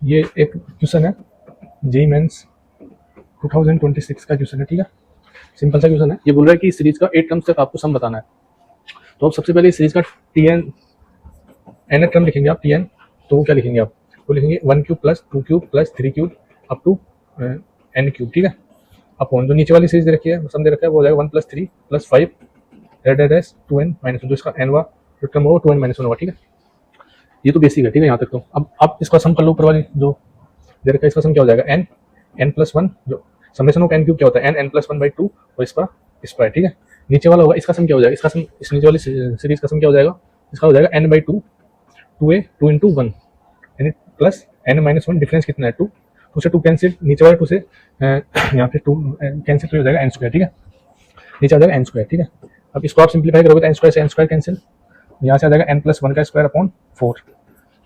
ये एक क्वेश्चन है, जेई मेंस 2026 का क्वेश्चन है, ठीक है। सिंपल सा क्वेश्चन है। ये बोल रहा है कि सीरीज का 8 टर्म्स तक आपको सम बताना है। तो अब सबसे पहले सीरीज का टी एन एन टर्म लिखेंगे आप, टी एन। तो वो क्या लिखेंगे आप, वो लिखेंगे 1 cube plus 2 cube plus 3 cube up to n cube, ठीक है। अपॉन जो नीचे वाली सीरीज दे रखी है, सम दे रखा है, वो हो जाएगा 1 plus 3 plus 5 red S 2n minus 1, जो इसका एन हुआ जो टर्म होगा 2n माइनस 1 होगा, ठीक है। ये तो बेसिक है, ठीक है यहाँ तक। तो अब आप इसका सम कर लो, ऊपर वाली जो दे रखा है इसका सम क्या हो जाएगा, एन एन प्लस वन, जो समेशन ऑफ एन क्यूब क्या होता है, n n plus one by two और इसका स्क्वायर, ठीक है। नीचे वाला होगा इसका सम क्या हो जाएगा, इसका सम इस नीचे वाली सीरीज का सम क्या हो जाएगा, इसका हो जाएगा n by two, two a two into one यानी plus n minus one, difference कितना है, टू। टू से टू कैंसिल, नीचे वाले टू से यहाँ पे टू कैंसिल, तो हो जाएगा एन स्क्वायर, ठीक है। नीचे आ जाएगा एन स्क्वायर, ठीक है। अब इसको आप सिंप्लीफाई करोगे तो एन स्क्वायर से एन स्क्वायर कैंसिल, यहाँ से आ जाएगा एन प्लस वन का स्क्वायर अपॉन 4।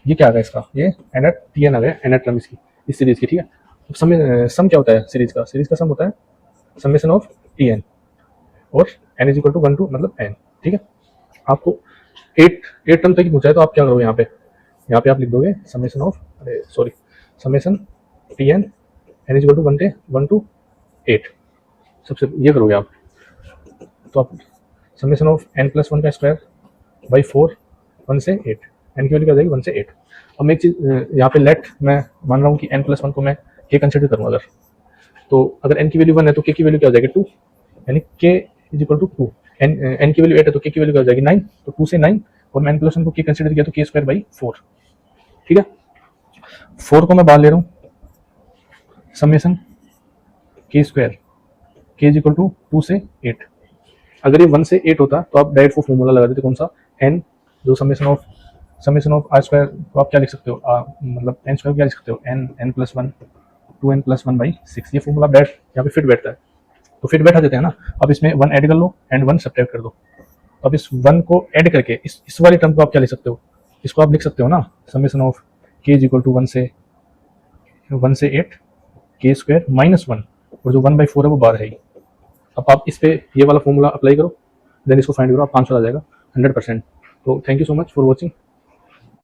ये क्या आ गया इसका, ये एन एट टी एन आ गया, एन एट टर्म इसकी, इस सीरीज की, ठीक है। तो सम क्या होता है सीरीज का, सीरीज का सम होता है समेशन ऑफ टी एन और n is equal to 1 to मतलब एन, ठीक है। आपको एट टर्म तक ही पूछा है, तो आप क्या करोगे यहाँ पे आप लिख दोगे समेशन ऑफ, अरे sorry, summation T n n is equal to 1 to 8, सबसे ये करोगे आप। तो आप summation of n plus one का स्क्वायर बाई 4 1 से 8, एन की वैल्यू क्या हो जाएगी 1 से 8। अब मैं एक चीज़ यहाँ पे लेट मैं मान रहा हूँ कि एन प्लस वन को मैं के कंसिडर करूँ अगर, तो अगर एन की वैल्यू 1 है तो के की वैल्यू क्या हो जाएगी 2, यानी के इज इक्वल टू 2। एन की वैल्यू 8 है तो के की वैल्यू क्या हो जाएगी 9, तो 2 से 9, और मैं एन प्लस वन को के कंसिडर किया तो के स्क्वायर बाई 4, ठीक है। 4 को मैं बाहर ले रहा हूँ, समेशन के स्क्वायर के इज इक्वल टू 2 से 8। अगर ये 1 से 8 होता तो आप डायरेक्ट वो फॉर्मूला लगा देते, कौन सा, एन, जो समेशन ऑफ आर स्क्वायर को आप क्या लिख सकते हो, मतलब एन स्क्वायर क्या लिख सकते हो, n plus one, 2n plus one by 6। ये फॉर्मूला यहाँ पे फिट बैठता है, तो फिट बैठा देते हैं ना। अब इसमें 1 ऐड कर लो एंड 1 सब्ट्रैक्ट कर दो। अब इस 1 को ऐड करके इस वाली टर्म को आप क्या लिख सकते हो, इसको आप लिख सकते हो ना, समेशन ऑफ के इज इक्वल टू 1 से 8 के स्क्वायर माइनस 1, और जो 1/4 है वो बाहर है ही। अब आप इस पे ये वाला फॉर्मूला अप्लाई करो, देन इसको फाइंड करो, आप आंसर आ जाएगा 100%। तो thank you so much for watching.